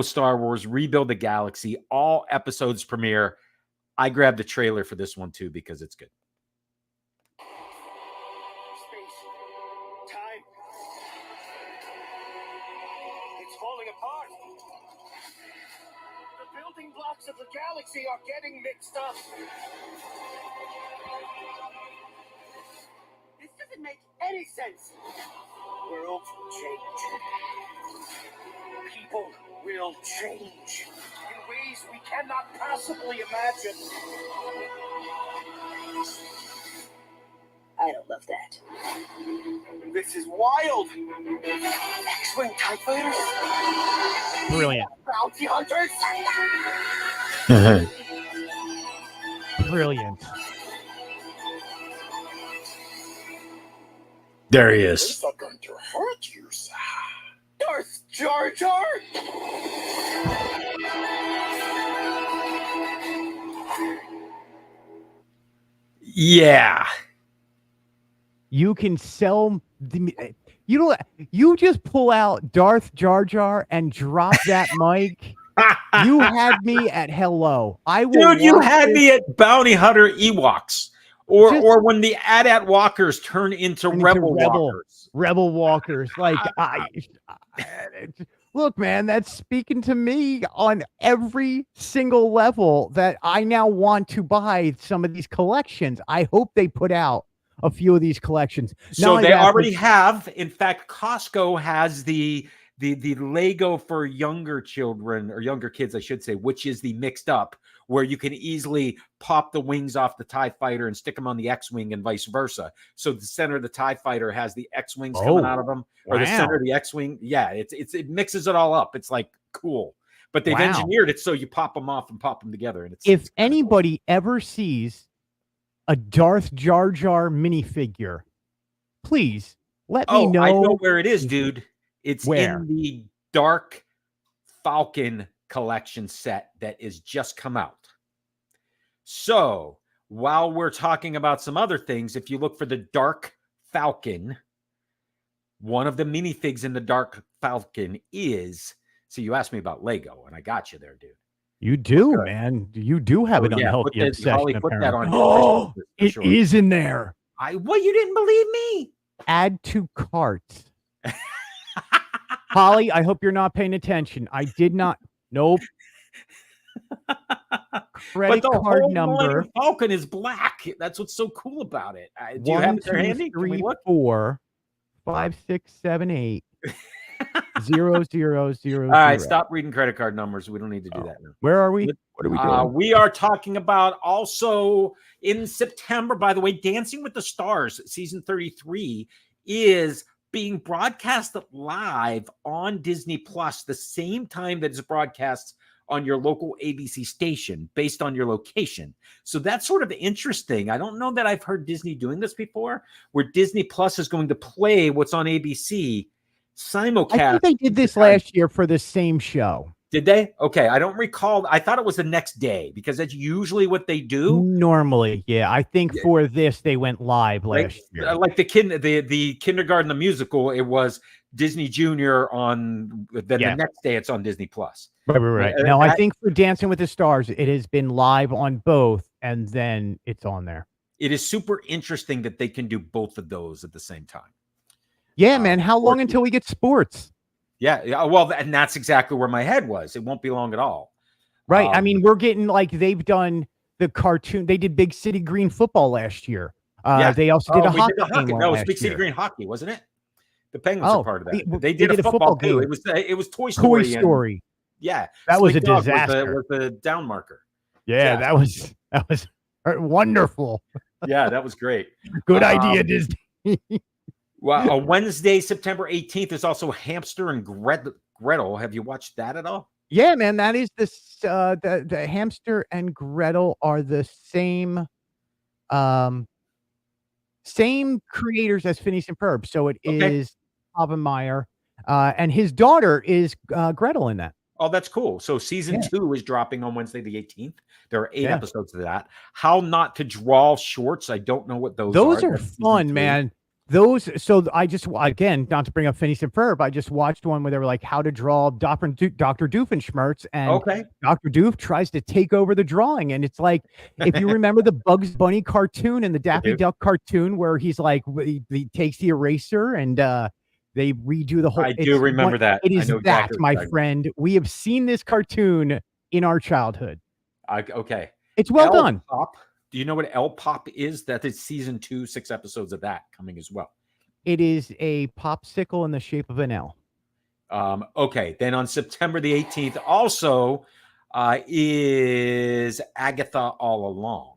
Star Wars Rebuild the Galaxy. All episodes premiere. I grabbed the trailer for this one too because it's good. Space. Time. It's falling apart. The building blocks of the galaxy are getting mixed up. This doesn't make any sense. Worlds will change. People will change in ways we cannot possibly imagine. I don't love that. This is wild. X-Wing TIE fighters. Brilliant. Bounty hunters. Brilliant. There he is. It's not going to hurt you, sir. Darth Jar Jar. Yeah. You can sell you just pull out Darth Jar Jar and drop that mic. You had me at hello. Dude, you had me at Bounty Hunter Ewoks. Or when the AT-AT walkers turn into rebel walkers. Rebel walkers. Like, look, man, that's speaking to me on every single level that I now want to buy some of these collections. I hope they put out a few of these collections. So they already have. In fact, Costco has the Lego for younger children, or younger kids, I should say, which is the mixed up, where you can easily pop the wings off the TIE fighter and stick them on the X-Wing and vice versa. So the center of the TIE fighter has the X-Wings coming out of them, or the center of the X-Wing. Yeah, it mixes it all up. It's like cool. But they've engineered it so you pop them off and pop them together. And if anybody ever sees a Darth Jar Jar minifigure, please let me know. I know where it is, dude. It's in the Dark Falcon collection set that is just come out. So while we're talking about some other things, if you look for the Dark Falcon, one of the minifigs in the Dark Falcon is, so you asked me about Lego, and I got you there, dude. You do, man. You do have an unhealthy obsession. Holly put that on. Oh, it is in there. Well, you didn't believe me. Add to cart. Holly, I hope you're not paying attention. I did not. Nope. Credit But the card whole number. Millennium Falcon is black. That's what's so cool about it. Do you have 1, it there 2, handy? Can we 3, look? 4, 5, 6, 7, 8. 0, 0, 0. All right, stop reading credit card numbers. We don't need to do that now. Where are we? What are we doing? We are talking about also in September, by the way, Dancing with the Stars season 33 is being broadcast live on Disney Plus the same time that it's broadcast on your local ABC station based on your location. So that's sort of interesting. I don't know that I've heard Disney doing this before, where Disney Plus is going to play what's on ABC simulcast. I think they did this last year for the same show. Did they? Okay, I don't recall. I thought it was the next day because that's usually what they do. Normally, yeah. I think for this they went live last year. Like the kindergarten, the musical, it was Disney Junior on. Then the next day, it's on Disney Plus. Right. Now, I think for Dancing with the Stars, it has been live on both, and then it's on there. It is super interesting that they can do both of those at the same time. Yeah, man. How long until we get sports? Yeah. Well, and that's exactly where my head was. It won't be long at all. Right. I mean, we're getting like they've done the cartoon. They did Big City Green football last year. They also did a hockey game. No, it was Big City Green hockey, wasn't it? The Penguins are part of that. They did a football too. It was Toy Story. Toy Story. Yeah, that was a disaster. Was the down marker. Yeah, that was wonderful. Yeah, that was great. Good idea, Disney. Well, on Wednesday, September 18th, is also Hamster and Gretel. Have you watched that at all? Yeah, man, that is the Hamster and Gretel are the same creators as Phineas and Ferb. So it is Oppenheimer, and his daughter is Gretel in that. Oh, that's cool. So season 2 is dropping on Wednesday the 18th. There are 8 episodes of that. How Not to Draw shorts. I don't know what those are. Those are fun, man. So I just, again, not to bring up Phineas and Ferb, I just watched one where they were like, how to draw Dr. Doofenshmirtz, and Dr. Doof tries to take over the drawing. And it's like, if you remember the Bugs Bunny cartoon and the Daffy Duck cartoon where he's like, he takes the eraser and they redo the whole. I do remember that. It is that, my friend. We have seen this cartoon in our childhood. It's well done. Do you know what El Pop is? That is season 2, 6 episodes of that coming as well. It is a popsicle in the shape of an L. Okay. Then on September the 18th, also is Agatha All Along.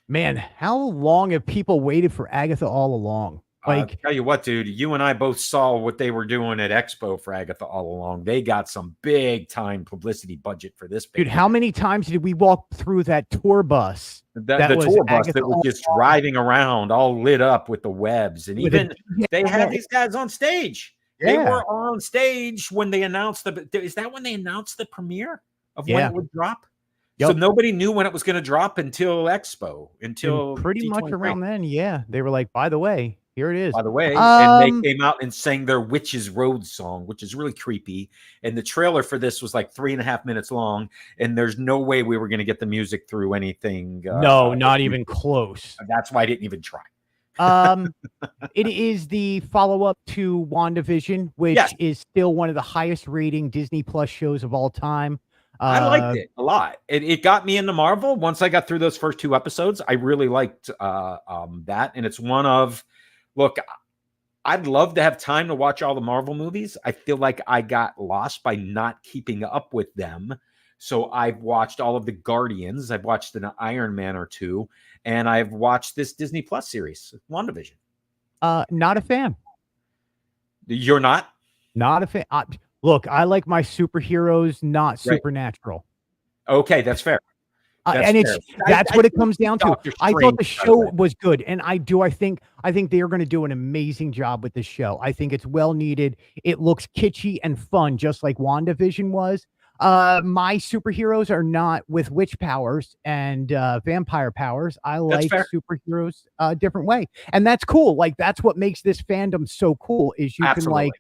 Man, how long have people waited for Agatha All Along? Like, tell you what, dude, you and I both saw what they were doing at Expo for Agatha All Along. They got some big time publicity budget for this. Dude, how many times did we walk through that tour bus? The tour bus that was just driving around, all lit up with the webs, and even they had these guys on stage. Yeah. They were on stage when they announced is that when they announced the premiere of when it would drop? Yep. So nobody knew when it was going to drop until Expo, until pretty much around then. Yeah, they were like, by the way, here it is. By the way, and they came out and sang their Witches Road song, which is really creepy. And the trailer for this was like 3.5 minutes long, and there's no way we were going to get the music through anything. No, not even close. That's why I didn't even try. It is the follow-up to WandaVision, which is still one of the highest rating Disney Plus shows of all time. I liked it a lot. It got me into Marvel. Once I got through those first 2 episodes, I really liked that. And it's one of, look, I'd love to have time to watch all the Marvel movies. I feel like I got lost by not keeping up with them. So I've watched all of the Guardians. I've watched an Iron Man or 2, and I've watched this Disney Plus series, WandaVision. Not a fan. You're not? Not a fan. Look, I like my superheroes, not supernatural. Okay, that's fair. That's what it comes down to. I thought the show was good, and I think they are going to do an amazing job with this show. I think it's well needed. It looks kitschy and fun, just like WandaVision was. My superheroes are not with witch powers and vampire powers. I like superheroes a different way, and that's cool. Like, that's what makes this fandom so cool, is you can like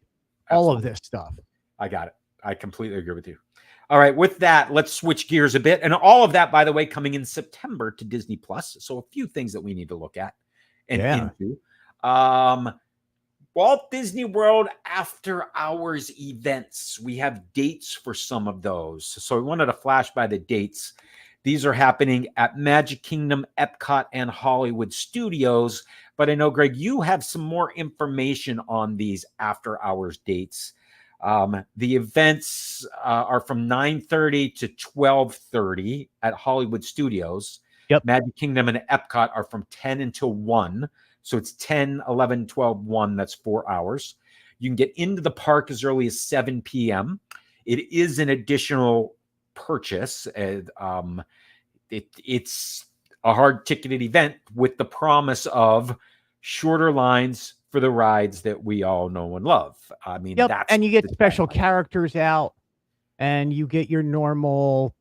all of this stuff. I got it. I completely agree with you. All right, with that, let's switch gears a bit. And all of that, by the way, coming in September to Disney Plus. So a few things that we need to look at and into. Walt Disney World after hours events. We have dates for some of those. So we wanted to flash by the dates. These are happening at Magic Kingdom, Epcot, and Hollywood Studios. But I know, Greg, you have some more information on these after hours dates. The events are from 9:30 to 12:30 at Hollywood Studios. Yep. Magic Kingdom and Epcot are from 10 until 1. So it's 10, 11, 12, 1. That's 4 hours. You can get into the park as early as 7 p.m. It is an additional purchase. It's a hard ticketed event with the promise of shorter lines for the rides that we all know and love. I mean, Yep. that's And you get the special tagline. characters out, and you get your normal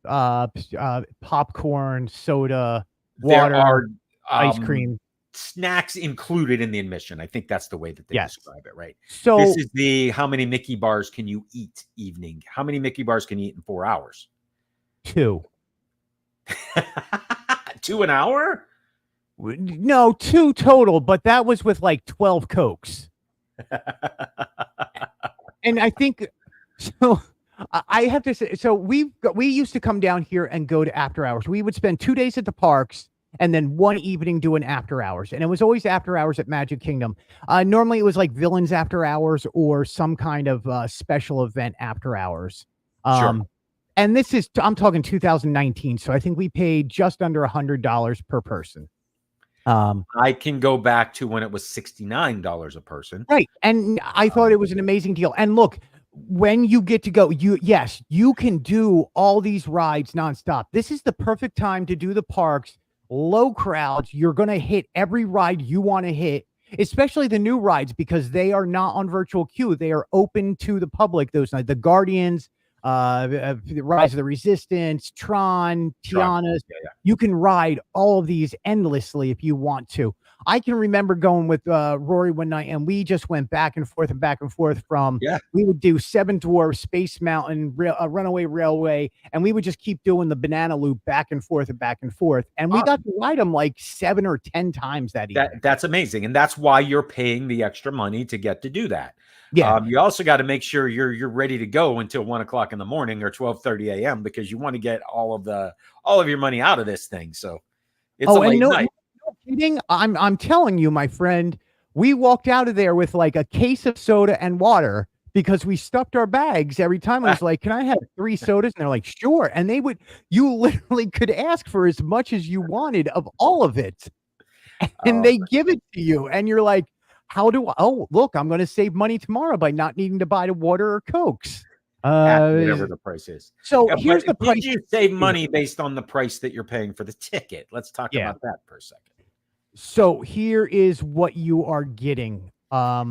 popcorn, soda, water, There are ice cream. snacks included in the admission. I think that's the way that they Yes. describe it, right? So This is the how many Mickey bars can you eat evening. How many Mickey bars can you eat in 4 hours? 2. 2 an hour? No, 2 total, but that was with like 12 Cokes. And I think so. I have to say, so we used to come down here and go to after hours. We would spend 2 days at the parks and then one evening doing after hours. And it was always after hours at Magic Kingdom. Normally it was like Villains after hours or some kind of special event after hours. Sure. And this is, I'm talking 2019. So I think we paid just under $100 per person. I can go back to when it was $69 a person. Right. And I thought it was an amazing deal. And look, when you get to go, you can do all these rides nonstop. This is the perfect time to do the parks, low crowds. You're going to hit every ride you want to hit, especially the new rides, because they are not on virtual queue. They are open to the public. Those nights, the Guardians, the Rise of the Resistance, Tron, Tiana's. Yeah. You can ride all of these endlessly if you want to. I can remember going with Rory one night, and we just went back and forth from, we would do Seven Dwarfs, Space Mountain, Runaway Railway, and we would just keep doing the banana loop back and forth. And we got to ride them like 7 or 10 times that evening. That's amazing. And that's why you're paying the extra money to get to do that. Yeah. You also got to make sure you're ready to go until 1 o'clock in the morning or 12:30 a.m. because you want to get all of your money out of this thing. So it's a late night. No kidding. I'm telling you, my friend, we walked out of there with like a case of soda and water because we stuffed our bags every time. I was like, can I have 3 sodas? And they're like, sure. And you literally could ask for as much as you wanted of all of it. And they give it to you. And you're like, look, I'm going to save money tomorrow by not needing to buy the water or Cokes. Whatever the price is. So here's the price. Did you save money based on the price that you're paying for the ticket? Let's talk about that for a second. So here is what you are getting. I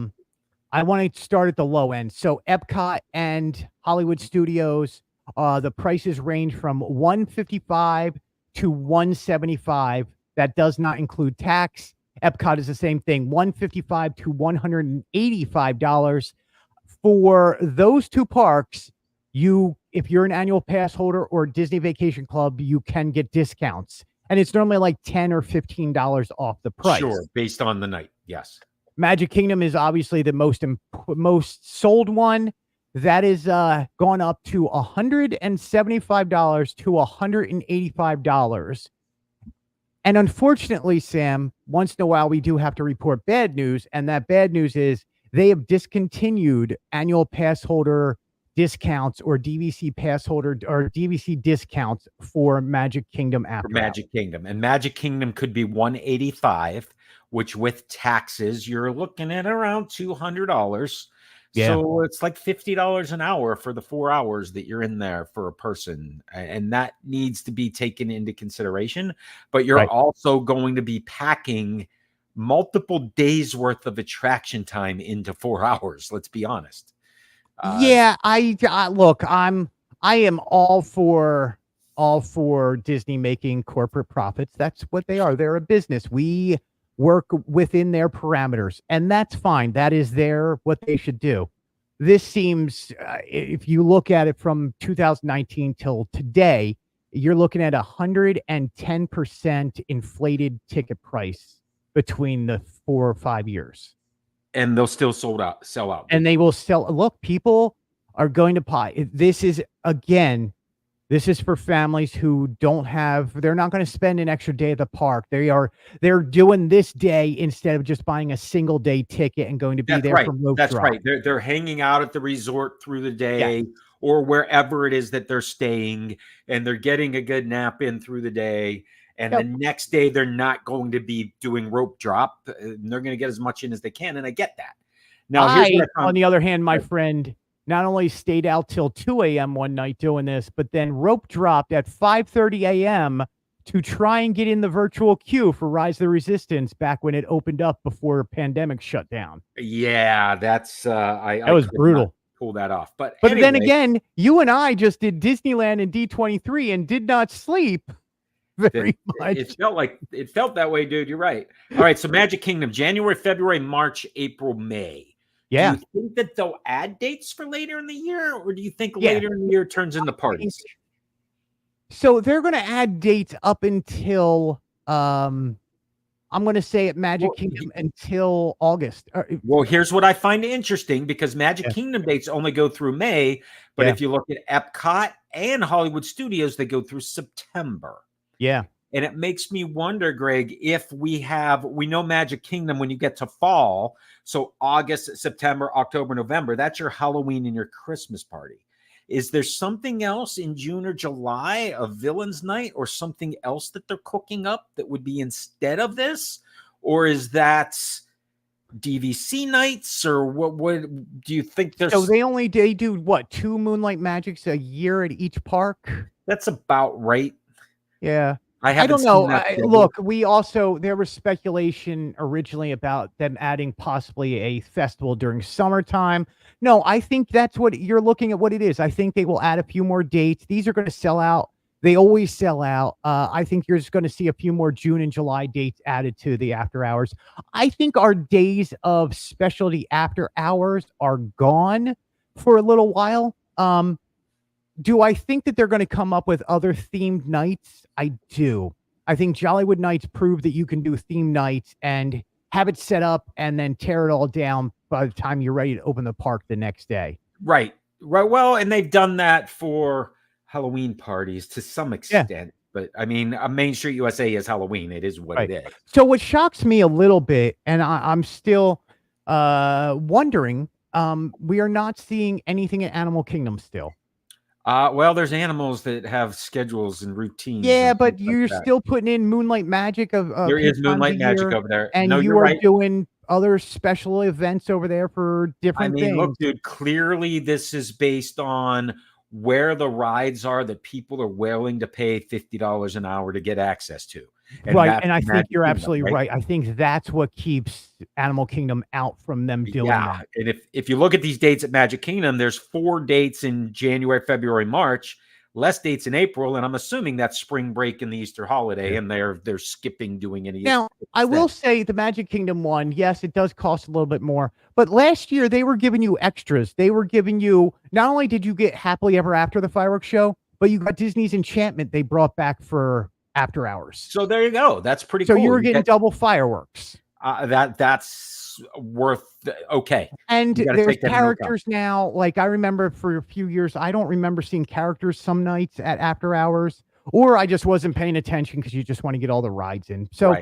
want to start at the low end. So Epcot and Hollywood Studios, the prices range from $155 to $175. That does not include tax. Epcot is the same thing, $155 to $185. For those 2 parks, if you're an annual pass holder or Disney Vacation Club, you can get discounts. And it's normally like $10 or $15 off the price. Sure, based on the night. Yes. Magic Kingdom is obviously the most sold one. That is gone up to $175 to $185. And unfortunately, Sam, once in a while, we do have to report bad news. And that bad news is they have discontinued annual pass holder discounts or DVC pass holder or DVC discounts for Magic Kingdom after Magic Kingdom. And Magic Kingdom could be $185, which with taxes, you're looking at around $200. Yeah. So it's like $50 an hour for the 4 hours that you're in there for a person. And that needs to be taken into consideration. But you're also going to be packing multiple days worth of attraction time into 4 hours. Let's be honest. I look, I am all for Disney making corporate profits. That's what they are. They're a business. We work within their parameters, and that's fine. That is what they should do. This seems, if you look at it from 2019 till today, you're looking at 110% inflated ticket price between the 4 or 5 years. and they'll still sell out. And they will sell. Look, people are going to buy. This is, again, this is for families who don't have, they're not going to spend an extra day at the park. They're doing this day instead of just buying a single day ticket and going to be there for rope That's drop. right. They're hanging out at the resort through the day or wherever it is that they're staying, and they're getting a good nap in through the day. And the next day, they're not going to be doing rope drop. They're going to get as much in as they can. And I get that. Now, on the other hand, my friend not only stayed out till 2 a.m. one night doing this, but then rope dropped at 5:30 a.m. to try and get in the virtual queue for Rise of the Resistance back when it opened up before pandemic shut down. Yeah, that's that was brutal. Pull that off. But anyway, then again, you and I just did Disneyland and D23 and did not sleep very much. It felt that way, dude. You're right. All right, so Magic Kingdom, January, February, March, April, May. Yeah. Do you think that they'll add dates for later in the year, or do you think later in the year turns into parties? So they're going to add dates up until I'm going to say at Magic Kingdom until August. Well, here's what I find interesting, because Magic Kingdom dates only go through May, but if you look at Epcot and Hollywood Studios, they go through September. Yeah. And it makes me wonder, Greg, if we know Magic Kingdom when you get to fall. So August, September, October, November, that's your Halloween and your Christmas party. Is there something else in June or July, a Villains Night or something else that they're cooking up that would be instead of this? Or is that DVC nights, or what do you think there's? So they do what, 2 Moonlight Magics a year at each park? That's about right. Yeah. I don't know. Look, there was speculation originally about them adding possibly a festival during summertime. No, I think that's what you're looking at. What it is, I think they will add a few more dates. These are going to sell out. They always sell out. I think you're just going to see a few more June and July dates added to the after hours. I think our days of specialty after hours are gone for a little while. Do I think that they're going to come up with other themed nights? I do. I think Jollywood Nights proved that you can do themed nights and have it set up and then tear it all down by the time you're ready to open the park the next day. Right. Well, and they've done that for Halloween parties to some extent. Yeah. But I mean, Main Street USA is Halloween. It is what it is. So what shocks me a little bit, and I'm still wondering, we are not seeing anything at Animal Kingdom still. Well, there's animals that have schedules and routines. Yeah, but you're still putting in Moonlight Magic there is Moonlight Magic over there, and you are doing other special events over there for different things. Look, dude, clearly this is based on where the rides are that people are willing to pay $50 an hour to get access to. And and I think you're absolutely right. I think that's what keeps Animal Kingdom out from them doing that. And if you look at these dates at Magic Kingdom, there's 4 dates in January, February, March, less dates in April, and I'm assuming that's spring break and the Easter holiday, and they're skipping doing any. Now, I will say the Magic Kingdom one, yes, it does cost a little bit more, but last year they were giving you extras. They were giving you, not only did you get Happily Ever After the fireworks show, but you got Disney's Enchantment they brought back for after hours. So there you go. That's pretty cool. So you were getting double fireworks. That's worth okay. And there's characters now. Like I remember for a few years, I don't remember seeing characters some nights at after hours, or I just wasn't paying attention because you just want to get all the rides in. So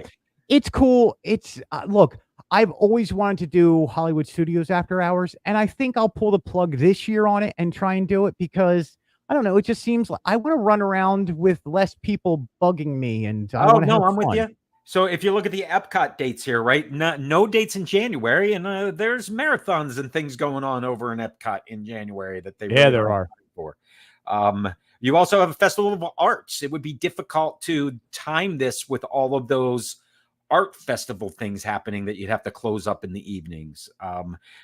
it's cool. It's look, I've always wanted to do Hollywood Studios after hours, and I think I'll pull the plug this year on it and try and do it because I don't know. It just seems like I want to run around with less people bugging me. And I'm with you. So if you look at the Epcot dates here, right? No dates in January, and there's marathons and things going on over in Epcot in January that they there are for. You also have a Festival of Arts. It would be difficult to time this with all of those art festival things happening that you'd have to close up in the evenings.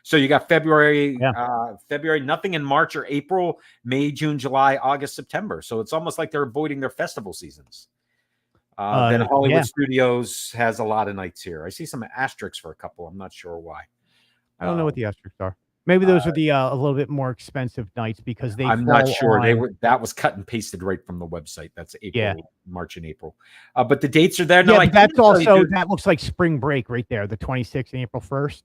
So you got February, nothing in March or April, May, June, July, August, September. So it's almost like they're avoiding their festival seasons. Then Hollywood Studios has a lot of nights here. I see some asterisks for a couple. I'm not sure why. I don't know what the asterisks are. Maybe those are the a little bit more expensive nights because I'm not sure. That was cut and pasted right from the website. That's April, March and April. But the dates are there. No, that's also that looks like spring break right there, the 26th and April 1st.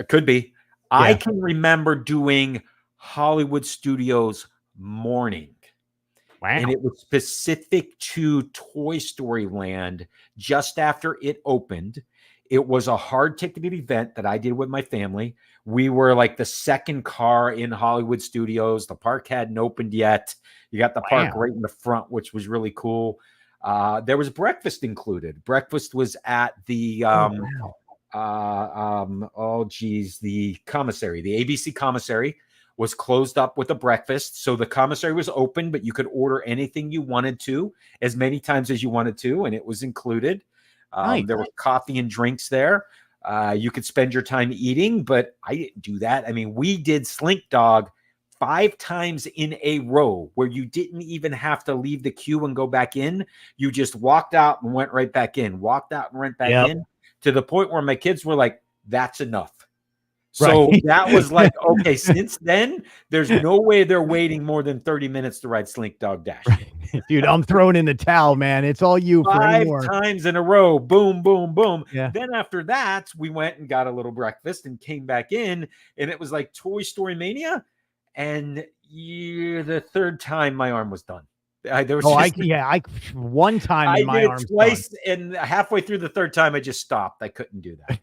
Could be. I Yeah. can remember doing Hollywood Studios morning. Wow. And it was specific to Toy Story Land just after it opened. It was a hard ticketed event that I did with my family. We were like the second car in Hollywood Studios. The park hadn't opened yet. You got the park right in the front, which was really cool. There was breakfast included. Breakfast was at the the commissary, the ABC commissary was closed up with a breakfast. So the commissary was open, but you could order anything you wanted to, as many times as you wanted to, and it was included. Nice. There was coffee and drinks there. You could spend your time eating, but I didn't do that. I mean, we did Slink Dog 5 times in a row where you didn't even have to leave the queue and go back in. You just walked out and went right back in, walked out and went back in, to the point where my kids were like, that's enough. So that was like, okay, since then, there's no way they're waiting more than 30 minutes to ride Slink Dog Dash. Dude, I'm throwing in the towel, man. It's all you for 5 anymore. times in a row. Boom, boom, boom. Yeah. Then after that, we went and got a little breakfast and came back in, and it was like Toy Story Mania. And the third time my arm was done. There was one time in my arm twice, and halfway through the third time, I just stopped. I couldn't do that.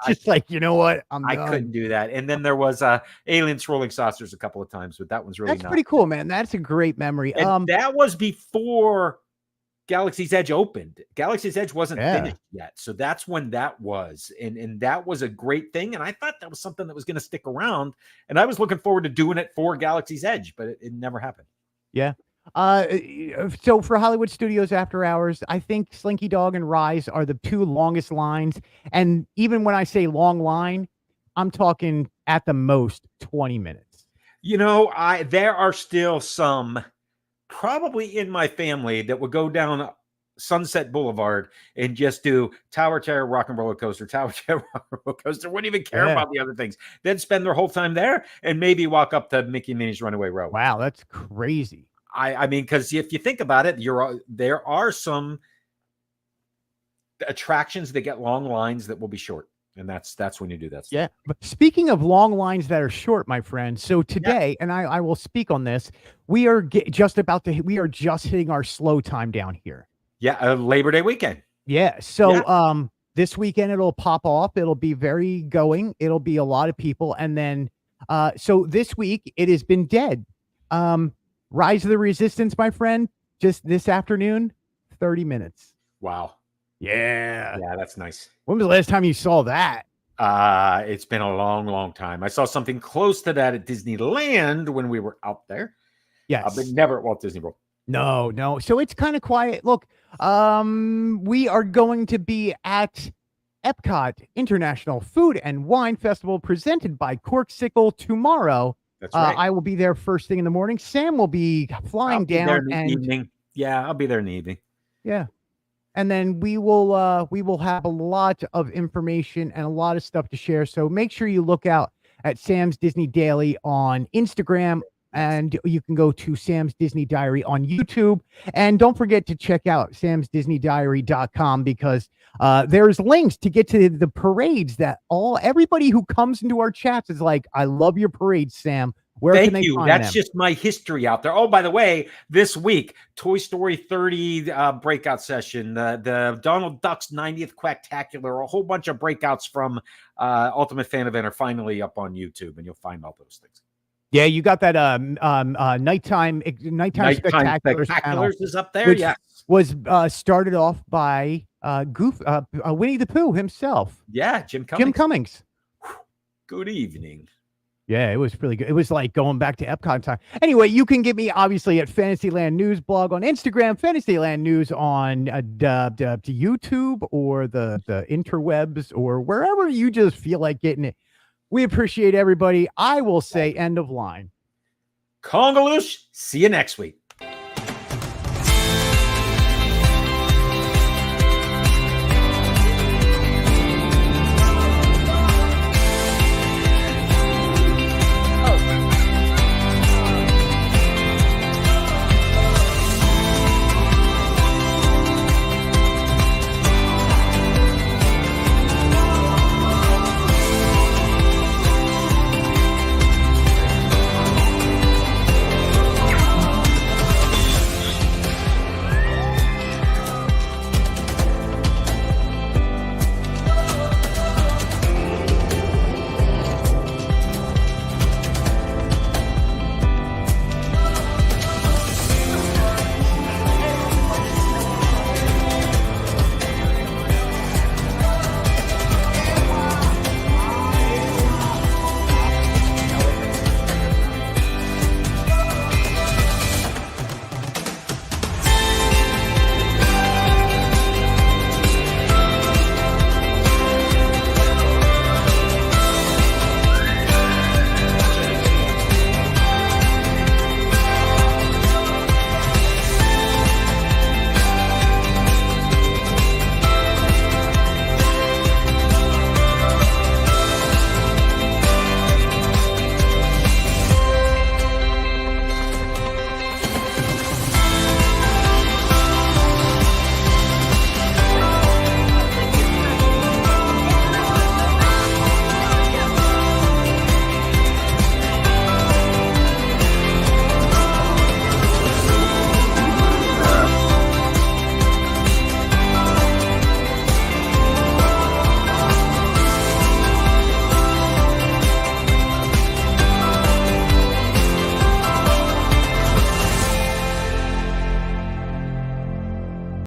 Just like, you know what? I couldn't do that. And then there was Aliens Rolling Saucers a couple of times, but that one's really That's pretty cool, man. That's a great memory. And that was before Galaxy's Edge opened. Galaxy's Edge wasn't finished yet. So that's when that was. And that was a great thing. And I thought that was something that was going to stick around. And I was looking forward to doing it for Galaxy's Edge, but it never happened. Yeah. So for Hollywood Studios After Hours, I think Slinky Dog and Rise are the 2 longest lines. And even when I say long line, I'm talking at the most 20 minutes. You know, there are still some probably in my family that would go down Sunset Boulevard and just do Tower Terror, Rock and Roller Coaster, Tower Terror, Rock and Roller Coaster. Wouldn't even care about the other things. They'd spend their whole time there and maybe walk up to Mickey and Minnie's Runaway Railway. Wow, that's crazy. I mean, because if you think about it, there are some attractions that get long lines that will be short, and that's when you do that stuff. Yeah, but speaking of long lines that are short, my friend. So today, and I will speak on this. We are just hitting our slow time down here. Yeah, Labor Day weekend. Yeah. So this weekend it'll pop off. It'll be very going. It'll be a lot of people, and then so this week it has been dead. Rise of the Resistance, my friend, just this afternoon, 30 minutes. Wow. Yeah. Yeah, that's nice. When was the last time you saw that? It's been a long, long time. I saw something close to that at Disneyland when we were out there. Yes. But never at Walt Disney World. No. So it's kind of quiet. Look, we are going to be at Epcot International Food and Wine Festival presented by Corksicle tomorrow. That's right. I will be there first thing in the morning. Sam will be flying down there in the evening. Yeah, I'll be there in the evening. Yeah. And then we will have a lot of information and a lot of stuff to share. So make sure you look out at Sam's Disney Daily on Instagram, and you can go to Sam's Disney Diary on YouTube. And don't forget to check out samsdisneydiary.com because there's links to get to the parades that everybody who comes into our chats is like, I love your parades, Sam. Where Thank can they you. find That's them? just my history out there. Oh, by the way, this week, Toy Story 30 breakout session, the Donald Duck's 90th Quacktacular, a whole bunch of breakouts from Ultimate Fan Event are finally up on YouTube, and you'll find all those things. Yeah, you got that nighttime spectaculars is up there. which Yeah, was started off by Winnie the Pooh himself. Yeah, Jim Cummings. Jim Cummings. Good evening. Yeah, it was really good. It was like going back to Epcot time. Anyway, you can get me obviously at Fantasyland News blog on Instagram, Fantasyland News on YouTube or the interwebs or wherever you just feel like getting it. We appreciate everybody. I will say end of line. Congaloosh. See you next week.